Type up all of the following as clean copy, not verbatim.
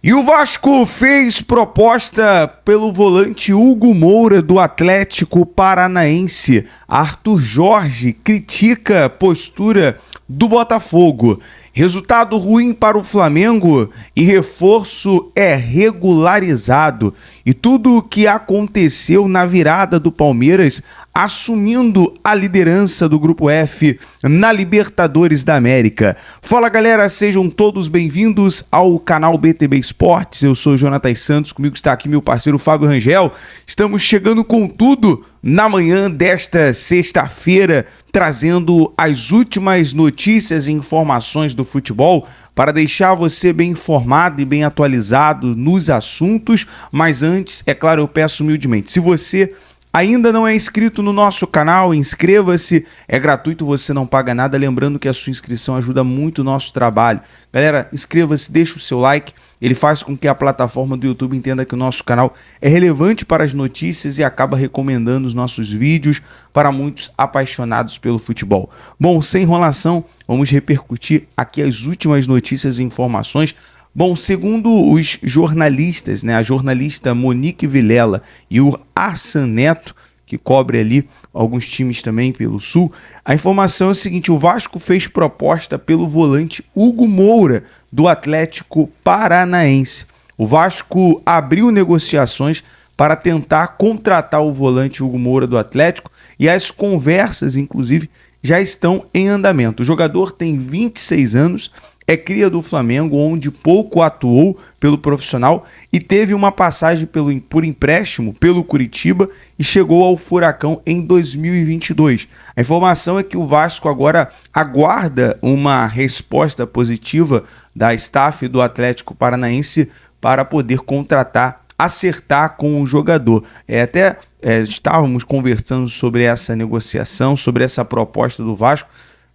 E o Vasco fez proposta pelo volante Hugo Moura do Atlético Paranaense. Arthur Jorge critica a postura do Botafogo. Resultado ruim para o Flamengo e reforço é regularizado. E tudo o que aconteceu na virada do Palmeiras, assumindo a liderança do Grupo F na Libertadores da América. Fala galera, sejam todos bem-vindos ao canal BTB Esportes. Eu sou o Jonatas Santos, comigo está aqui meu parceiro Fábio Rangel. Estamos chegando com tudo na manhã desta sexta-feira, trazendo as últimas notícias e informações do futebol para deixar você bem informado e bem atualizado nos assuntos. Mas antes, é claro, eu peço humildemente, se você ainda não é inscrito no nosso canal, inscreva-se, é gratuito, você não paga nada, lembrando que a sua inscrição ajuda muito o nosso trabalho. Galera, inscreva-se, deixa o seu like, ele faz com que a plataforma do YouTube entenda que o nosso canal é relevante para as notícias e acaba recomendando os nossos vídeos para muitos apaixonados pelo futebol. Bom, sem enrolação, vamos repercutir aqui as últimas notícias e informações. Bom, segundo os jornalistas, a jornalista Monique Vilela e o Arsan Neto, que cobre ali alguns times também pelo Sul, a informação é o seguinte: o Vasco fez proposta pelo volante Hugo Moura, do Atlético Paranaense. O Vasco abriu negociações para tentar contratar o volante Hugo Moura do Atlético e as conversas, inclusive, já estão em andamento. O jogador tem 26 anos, é cria do Flamengo, onde pouco atuou pelo profissional e teve uma passagem por empréstimo pelo Curitiba e chegou ao Furacão em 2022. A informação é que o Vasco agora aguarda uma resposta positiva da staff do Atlético Paranaense para poder contratar, acertar com o jogador. Estávamos conversando sobre essa negociação, sobre essa proposta do Vasco.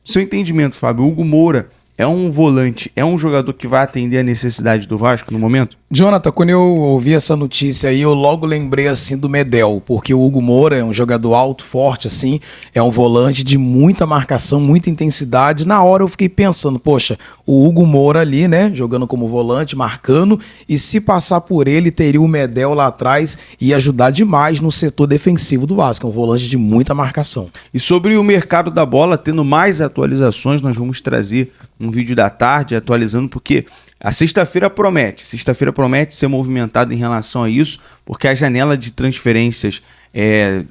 Seu entendimento, Fábio, Hugo Moura é um volante, é um jogador que vai atender a necessidade do Vasco no momento? Jonathan, quando eu ouvi essa notícia aí, eu logo lembrei assim do Medel, porque o Hugo Moura é um jogador alto, forte assim, é um volante de muita marcação, muita intensidade. Na hora eu fiquei pensando, poxa, o Hugo Moura ali, jogando como volante, marcando, e se passar por ele, teria o Medel lá atrás e ajudar demais no setor defensivo do Vasco, é um volante de muita marcação. E sobre o mercado da bola, tendo mais atualizações, nós vamos trazer um vídeo da tarde atualizando, porque a sexta-feira promete ser movimentada em relação a isso, porque a janela de transferências,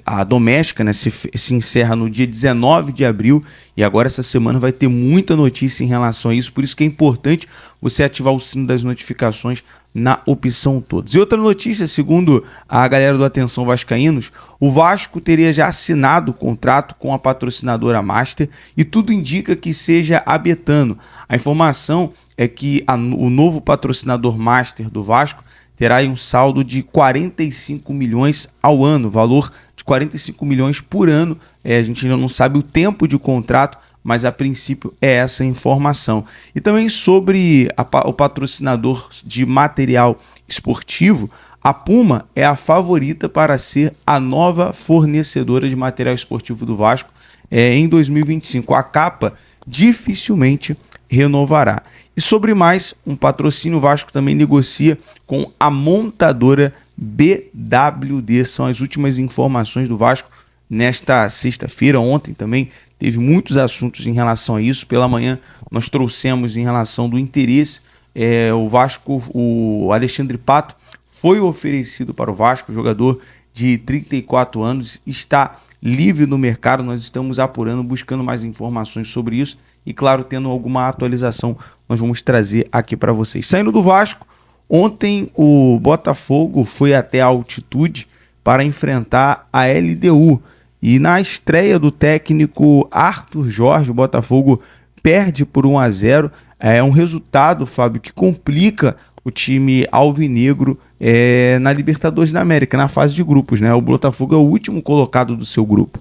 a doméstica, se encerra no dia 19 de abril e agora essa semana vai ter muita notícia em relação a isso, por isso que é importante você ativar o sino das notificações na opção todos. E outra notícia, segundo a galera do Atenção Vascaínos, o Vasco teria já assinado o contrato com a patrocinadora Master e tudo indica que seja a Betano. A informação é que o novo patrocinador Master do Vasco terá aí um saldo de 45 milhões ao ano, valor de 45 milhões por ano. A gente ainda não sabe o tempo de contrato, mas a princípio é essa a informação. E também sobre o patrocinador de material esportivo, a Puma é a favorita para ser a nova fornecedora de material esportivo do Vasco em 2025. A capa dificilmente renovará. E sobre mais um patrocínio, o Vasco também negocia com a montadora BWD. São as últimas informações do Vasco nesta sexta-feira. Ontem também teve muitos assuntos em relação a isso. Pela manhã nós trouxemos em relação do interesse. O Vasco, o Alexandre Pato foi oferecido para o Vasco, jogador de 34 anos, está livre no mercado. Nós estamos apurando, buscando mais informações sobre isso e, claro, tendo alguma atualização, nós vamos trazer aqui para vocês. Saindo do Vasco, ontem o Botafogo foi até a altitude para enfrentar a LDU. E na estreia do técnico Arthur Jorge, o Botafogo perde por 1-0. É um resultado, Fábio, que complica o time alvinegro na Libertadores da América, na fase de grupos. O Botafogo é o último colocado do seu grupo.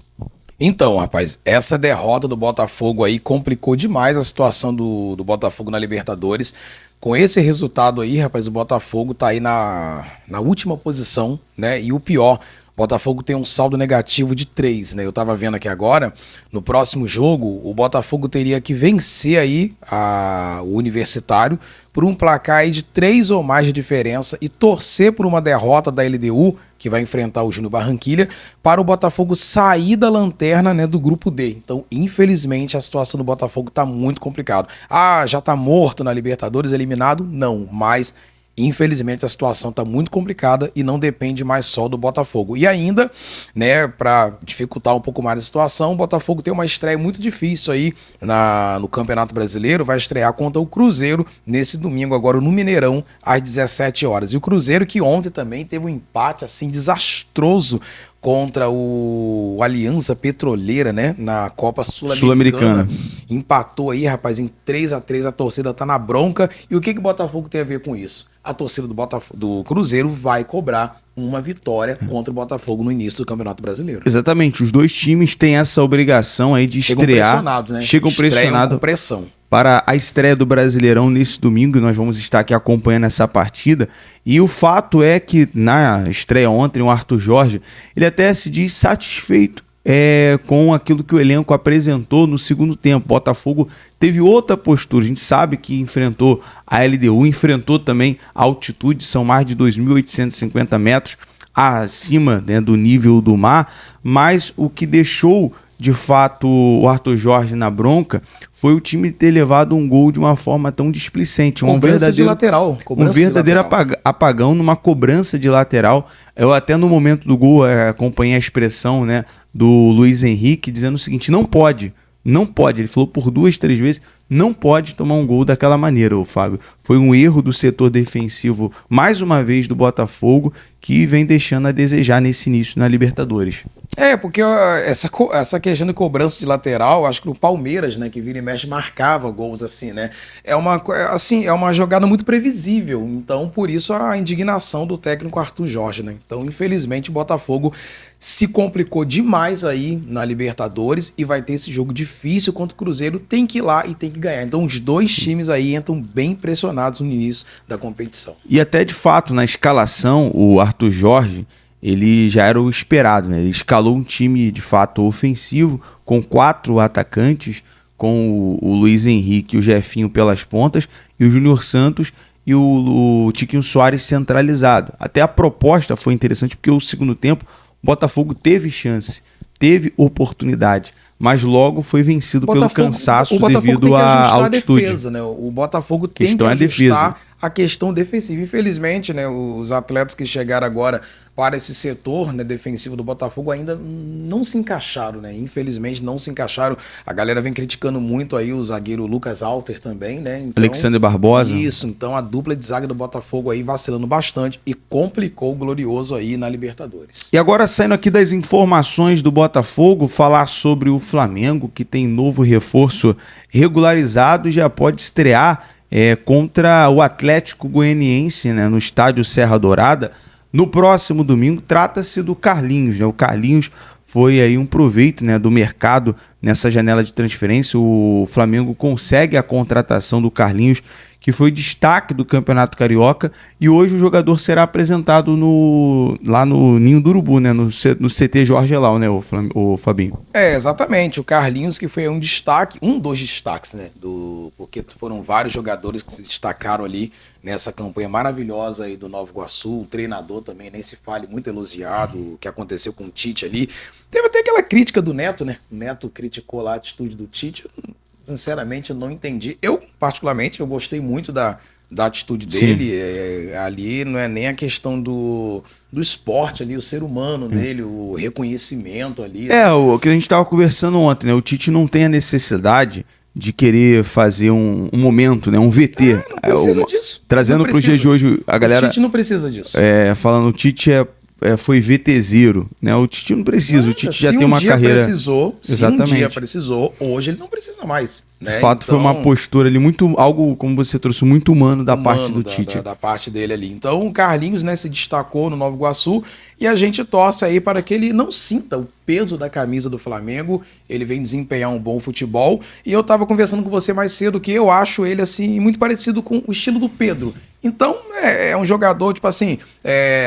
Então, rapaz, essa derrota do Botafogo aí complicou demais a situação do Botafogo na Libertadores. Com esse resultado aí, rapaz, o Botafogo tá aí na última posição, E o pior, o Botafogo tem um saldo negativo de 3, Eu tava vendo aqui agora, no próximo jogo, o Botafogo teria que vencer aí o Universitário por um placar aí de 3 ou mais de diferença e torcer por uma derrota da LDU, que vai enfrentar o Júnior Barranquilla, para o Botafogo sair da lanterna, né, do grupo D. Então, infelizmente, a situação do Botafogo está muito complicada. Ah, já está morto na Libertadores, eliminado? Não, mas infelizmente a situação está muito complicada e não depende mais só do Botafogo. E ainda, né, para dificultar um pouco mais a situação, o Botafogo tem uma estreia muito difícil aí no Campeonato Brasileiro, vai estrear contra o Cruzeiro nesse domingo agora no Mineirão às 17 horas. E o Cruzeiro que ontem também teve um empate assim desastroso contra o Aliança Petroleira, né, na Copa Sul-Americana. Empatou aí, rapaz, em 3-3, a torcida tá na bronca. E o que o Botafogo tem a ver com isso? A torcida do Cruzeiro vai cobrar uma vitória contra o Botafogo no início do Campeonato Brasileiro. Exatamente, os dois times têm essa obrigação aí de estrear. Chegam pressionados, né? Chegam pressionados com pressão. Para a estreia do Brasileirão nesse domingo, nós vamos estar aqui acompanhando essa partida. E o fato é que na estreia ontem, o Arthur Jorge, ele até se diz satisfeito com aquilo que o elenco apresentou no segundo tempo. Botafogo teve outra postura, a gente sabe que enfrentou a LDU, enfrentou também a altitude, são mais de 2.850 metros acima, né, do nível do mar, mas o que deixou de fato o Arthur Jorge na bronca foi o time ter levado um gol de uma forma tão displicente. Um verdadeiro apagão numa cobrança de lateral. Eu até no momento do gol acompanhei a expressão, né, do Luiz Henrique dizendo o seguinte: não pode, ele falou por 2, 3 vezes, não pode tomar um gol daquela maneira, ô Fábio. Foi um erro do setor defensivo, mais uma vez, do Botafogo, que vem deixando a desejar nesse início na Libertadores. Porque essa questão de cobrança de lateral, acho que o Palmeiras, né, que vira e mexe, marcava gols assim, né? É uma jogada muito previsível. Então, por isso a indignação do técnico Arthur Jorge, né? Então, infelizmente, o Botafogo se complicou demais aí na Libertadores e vai ter esse jogo difícil contra o Cruzeiro. Tem que ir lá e tem que ganhar. Então, os dois times aí entram bem pressionados no início da competição. E até, de fato, na escalação, o Arthur Jorge, ele já era o esperado, né? Ele escalou um time, de fato, ofensivo, com 4 atacantes, com o Luiz Henrique e o Jefinho pelas pontas, e o Júnior Santos e o Tiquinho Soares centralizado. Até a proposta foi interessante, porque o segundo tempo, o Botafogo teve chance, teve oportunidade, mas logo foi vencido pelo cansaço devido à altitude. Defesa, né? O Botafogo tem que ajustar a questão defensiva. Infelizmente, né, os atletas que chegaram agora para esse setor, né, defensivo do Botafogo ainda não se encaixaram, né? Infelizmente não se encaixaram. A galera vem criticando muito aí o zagueiro Lucas Alter também, né? Então, Alexander Barbosa. Isso, então a dupla de zaga do Botafogo aí vacilando bastante e complicou o Glorioso aí na Libertadores. E agora, saindo aqui das informações do Botafogo, falar sobre o Flamengo, que tem novo reforço regularizado e já pode estrear contra o Atlético Goianiense, né, no estádio Serra Dourada, no próximo domingo. Trata-se do Carlinhos, né? O Carlinhos foi aí um proveito, né, do mercado nessa janela de transferência. O Flamengo consegue a contratação do Carlinhos, que foi destaque do Campeonato Carioca, e hoje o jogador será apresentado lá no Ninho do Urubu, né, no CT Jorge Elal, né, o Fabinho? Exatamente, o Carlinhos, que foi um dos destaques, né, porque foram vários jogadores que se destacaram ali nessa campanha maravilhosa aí do Nova Iguaçu. O treinador também, nem se fale, muito elogiado, o que aconteceu com o Tite ali. Teve até aquela crítica do Neto, né, o Neto criticou lá a atitude do Tite. Sinceramente, eu não entendi. Eu, particularmente, eu gostei muito da atitude dele. Ali não é nem a questão do esporte ali, o ser humano dele, o reconhecimento ali. O que a gente estava conversando ontem, né? O Tite não tem a necessidade de querer fazer um momento, né? Um VT. Não precisa disso. Trazendo para o dia de hoje, a galera... O Tite não precisa disso. Falando, o Tite foi VTZero, né? O Tite não precisa, o Tite já tem uma carreira... Se um dia precisou, hoje ele não precisa mais, né? De fato, foi uma postura ali algo, como você trouxe, muito humano da parte do Tite. Da parte dele ali. Então, o Carlinhos, né, se destacou no Nova Iguaçu e a gente torce aí para que ele não sinta o peso da camisa do Flamengo. Ele vem desempenhar um bom futebol. E eu tava conversando com você mais cedo que eu acho ele, assim, muito parecido com o estilo do Pedro. Então, é um jogador, tipo assim,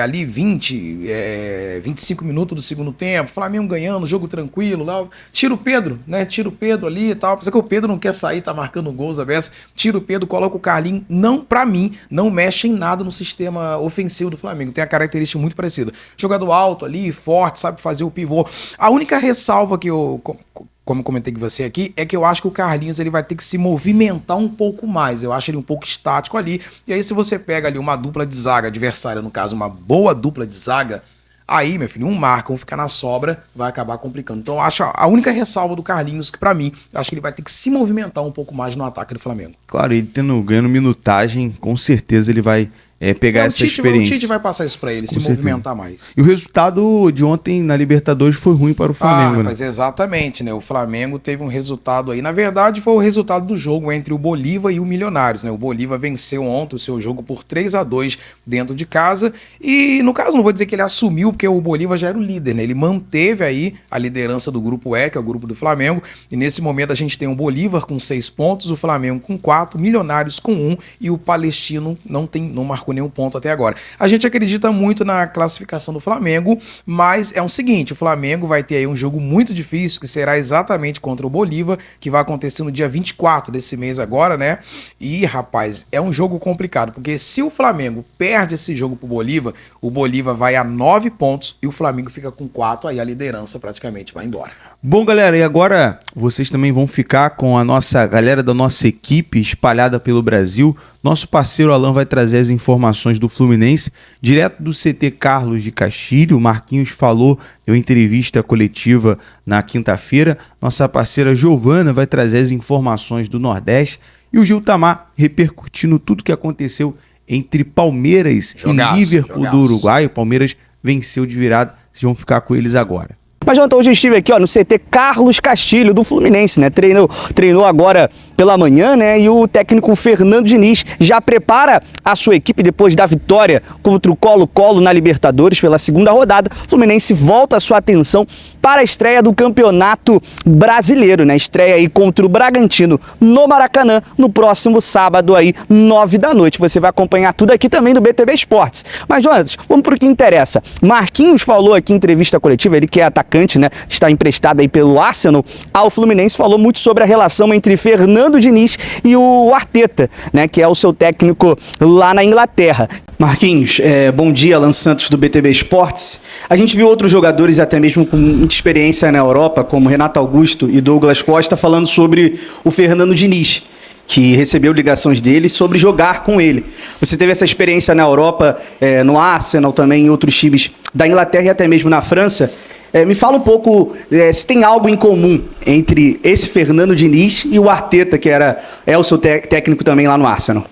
ali 25 minutos do segundo tempo, Flamengo ganhando, jogo tranquilo, lá, tira o Pedro, né? Tira o Pedro ali e tal. Apesar que o Pedro não quer sair, tá marcando gols a beça. Tira o Pedro, coloca o Carlinhos. Não, pra mim, não mexe em nada no sistema ofensivo do Flamengo. Tem a característica muito parecida. Jogador alto ali, forte, sabe fazer o pivô. A única ressalva que eu, como eu comentei com você aqui, é que eu acho que o Carlinhos ele vai ter que se movimentar um pouco mais. Eu acho ele um pouco estático ali. E aí, se você pega ali uma dupla de zaga adversária, no caso, uma boa dupla de zaga, aí, meu filho, um marca, um fica na sobra, vai acabar complicando. Então, eu acho a única ressalva do Carlinhos, que pra mim, eu acho que ele vai ter que se movimentar um pouco mais no ataque do Flamengo. Claro, ele ganhando minutagem, com certeza ele vai pegar essa experiência. O Tite vai passar isso pra ele, se movimentar mais. E o resultado de ontem na Libertadores foi ruim para o Flamengo, né? Mas exatamente, né? O Flamengo teve um resultado aí. Na verdade, foi o resultado do jogo entre o Bolívar e o Milionários, né? O Bolívar venceu ontem o seu jogo por 3-2 dentro de casa. E, no caso, não vou dizer que ele assumiu, porque o Bolívar já era o líder, né? Ele manteve aí a liderança do grupo E, que é o grupo do Flamengo. E nesse momento a gente tem o Bolívar com 6 pontos, o Flamengo com 4, Milionários com 1 e o Palestino não marcou nenhum ponto até agora. A gente acredita muito na classificação do Flamengo, mas é o seguinte, o Flamengo vai ter aí um jogo muito difícil, que será exatamente contra o Bolívar, que vai acontecer no dia 24 desse mês agora, né? E, rapaz, é um jogo complicado, porque se o Flamengo perde esse jogo pro Bolívar, o Bolívar vai a 9 pontos e o Flamengo fica com 4, aí a liderança praticamente vai embora. Bom, galera, e agora vocês também vão ficar com a galera da nossa equipe espalhada pelo Brasil. Nosso parceiro Alan vai trazer as informações do Fluminense, direto do CT Carlos de Castilho. O Marquinhos deu entrevista coletiva na quinta-feira. Nossa parceira Giovana vai trazer as informações do Nordeste. E o Gil Tamar repercutindo tudo que aconteceu entre Palmeiras e Liverpool do Uruguai. O Palmeiras venceu de virada. Vocês vão ficar com eles agora. Mas, Jonathan, hoje eu estive aqui no CT Carlos Castilho, do Fluminense, né? Treinou agora pela manhã, né? E o técnico Fernando Diniz já prepara a sua equipe depois da vitória contra o Colo-Colo na Libertadores pela segunda rodada. O Fluminense volta a sua atenção para a estreia do Campeonato Brasileiro, né? Estreia aí contra o Bragantino no Maracanã no próximo sábado aí, 9 da noite. Você vai acompanhar tudo aqui também do BTB Esportes. Mas, Jonathan, vamos para o que interessa. Marquinhos falou aqui em entrevista coletiva, ele que é atacante, né? Está emprestado aí pelo Arsenal ao Fluminense, falou muito sobre a relação entre Fernando Diniz e o Arteta, né? Que é o seu técnico lá na Inglaterra. Marquinhos, bom dia, Alan Santos do BTB Esportes. A gente viu outros jogadores até mesmo com muita experiência na Europa, como Renato Augusto e Douglas Costa, falando sobre o Fernando Diniz, que recebeu ligações dele sobre jogar com ele. Você teve essa experiência na Europa, no Arsenal, também em outros times da Inglaterra e até mesmo na França. Me fala um pouco se tem algo em comum entre esse Fernando Diniz e o Arteta, que é o seu técnico também lá no Arsenal.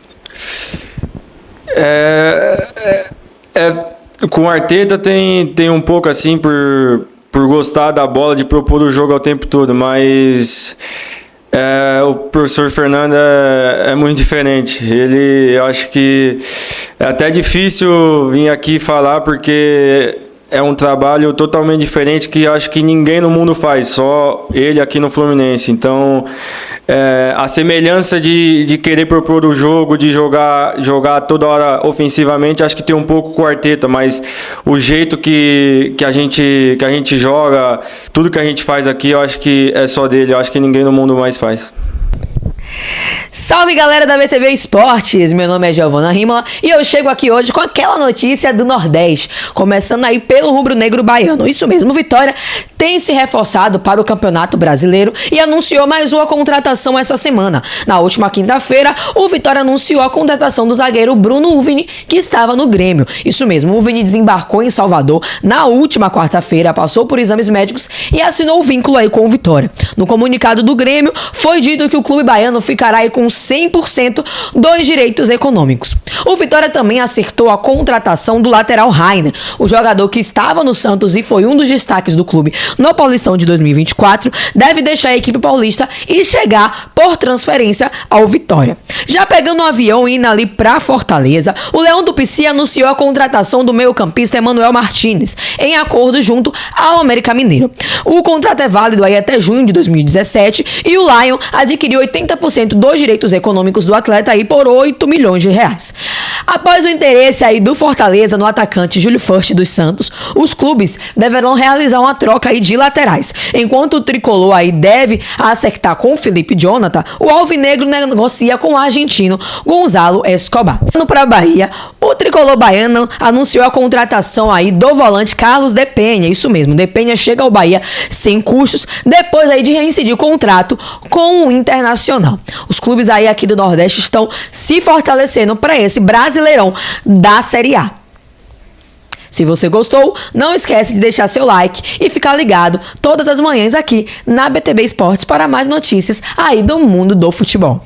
Com o Arteta tem um pouco assim por gostar da bola, de propor o jogo ao tempo todo, mas o professor Fernando é muito diferente. Eu acho que é até difícil vir aqui falar, porque é um trabalho totalmente diferente que acho que ninguém no mundo faz, só ele aqui no Fluminense. Então, a semelhança de querer propor o jogo, de jogar toda hora ofensivamente, acho que tem um pouco com o Arteta, mas o jeito que a gente joga, tudo que a gente faz aqui, eu acho que é só dele, eu acho que ninguém no mundo mais faz. Salve, galera da BTB Esportes, meu nome é Giovana Rimola e eu chego aqui hoje com aquela notícia do Nordeste, começando aí pelo rubro-negro baiano. Isso mesmo, o Vitória tem se reforçado para o Campeonato Brasileiro e anunciou mais uma contratação essa semana. Na última quinta-feira, o Vitória anunciou a contratação do zagueiro Bruno Uvini, que estava no Grêmio. Isso mesmo, o Uvini desembarcou em Salvador na última quarta-feira, passou por exames médicos e assinou o vínculo aí com o Vitória. No comunicado do Grêmio, foi dito que o clube baiano ficará aí com 100% dos direitos econômicos. O Vitória também acertou a contratação do lateral Rainer, o jogador que estava no Santos e foi um dos destaques do clube no Paulistão de 2024, deve deixar a equipe paulista e chegar por transferência ao Vitória. Já pegando um avião e indo ali para Fortaleza, o Leão do Pici anunciou a contratação do meio-campista Emanuel Martínez, em acordo junto ao América Mineiro. O contrato é válido aí até junho de 2017 e o Lion adquiriu 80% 50% dos direitos econômicos do atleta aí por 8 milhões de reais. Após o interesse aí do Fortaleza no atacante Júlio First dos Santos, os clubes deverão realizar uma troca aí de laterais. Enquanto o tricolor aí deve acertar com o Felipe Jonathan, o alvinegro negocia com o argentino Gonzalo Escobar. No para Bahia, o tricolor baiano anunciou a contratação aí do volante Carlos De Penha. Isso mesmo, De Penha chega ao Bahia sem custos, depois aí de reincidir o contrato com o Internacional. Os clubes aí aqui do Nordeste estão se fortalecendo para esse Brasileirão da Série A. Se você gostou, não esquece de deixar seu like e ficar ligado todas as manhãs aqui na BTB Esportes para mais notícias aí do mundo do futebol.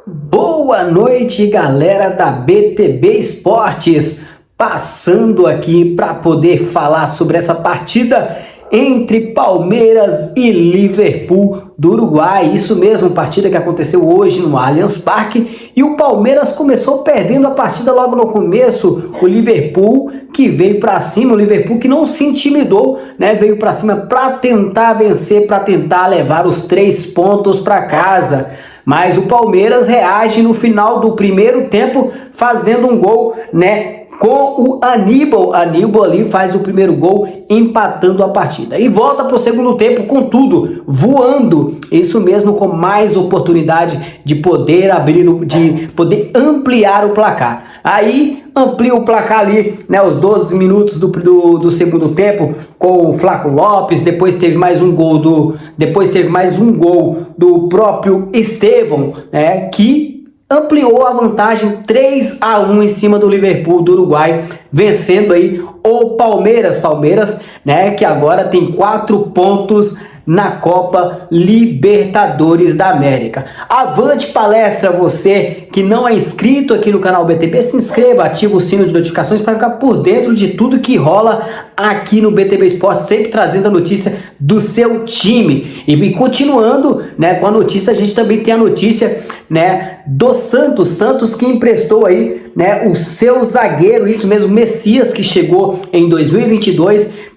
Boa noite, galera da BTB Esportes, passando aqui para poder falar sobre essa partida entre Palmeiras e Liverpool do Uruguai. Isso mesmo, partida que aconteceu hoje no Allianz Parque, e o Palmeiras começou perdendo a partida logo no começo. O Liverpool que veio para cima, o Liverpool que não se intimidou, né? Veio para cima para tentar vencer, para tentar levar os 3 pontos para casa. Mas o Palmeiras reage no final do primeiro tempo fazendo um gol, né? Com o Aníbal ali faz o primeiro gol, empatando a partida. E volta para o segundo tempo com tudo, voando. Isso mesmo, com mais oportunidade de poder de poder ampliar o placar. Aí amplia o placar ali, né, os 12 minutos do segundo tempo, com o Flaco Lopes. Depois teve mais um gol do próprio Estevão, né, que ampliou a vantagem 3-1 em cima do Liverpool do Uruguai, vencendo aí o Palmeiras, né, que agora tem 4 pontos na Copa Libertadores da América. Avante palestra, você que não é inscrito aqui no canal BTB, se inscreva, ativa o sino de notificações para ficar por dentro de tudo que rola aqui no BTB Esportes, sempre trazendo a notícia do seu time. E continuando, né, com a notícia, a gente também tem a notícia, né, do Santos que emprestou aí, né, o seu zagueiro, isso mesmo, Messias, que chegou em 2022,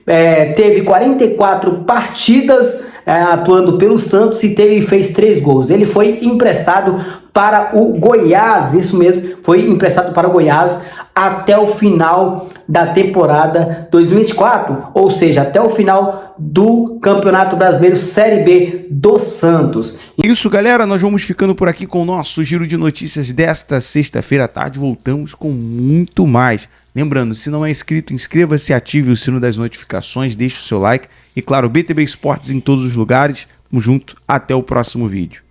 teve 44 partidas atuando pelo Santos e fez 3 gols. Ele foi emprestado para o Goiás, isso mesmo, foi emprestado para o Goiás até o final da temporada 2024, ou seja, até o final do Campeonato Brasileiro Série B do Santos. Isso, galera, nós vamos ficando por aqui com o nosso giro de notícias desta sexta-feira à tarde. Voltamos com muito mais. Lembrando, se não é inscrito, inscreva-se, ative o sino das notificações, deixe o seu like e, claro, BTB Esportes em todos os lugares. Tamo junto, até o próximo vídeo.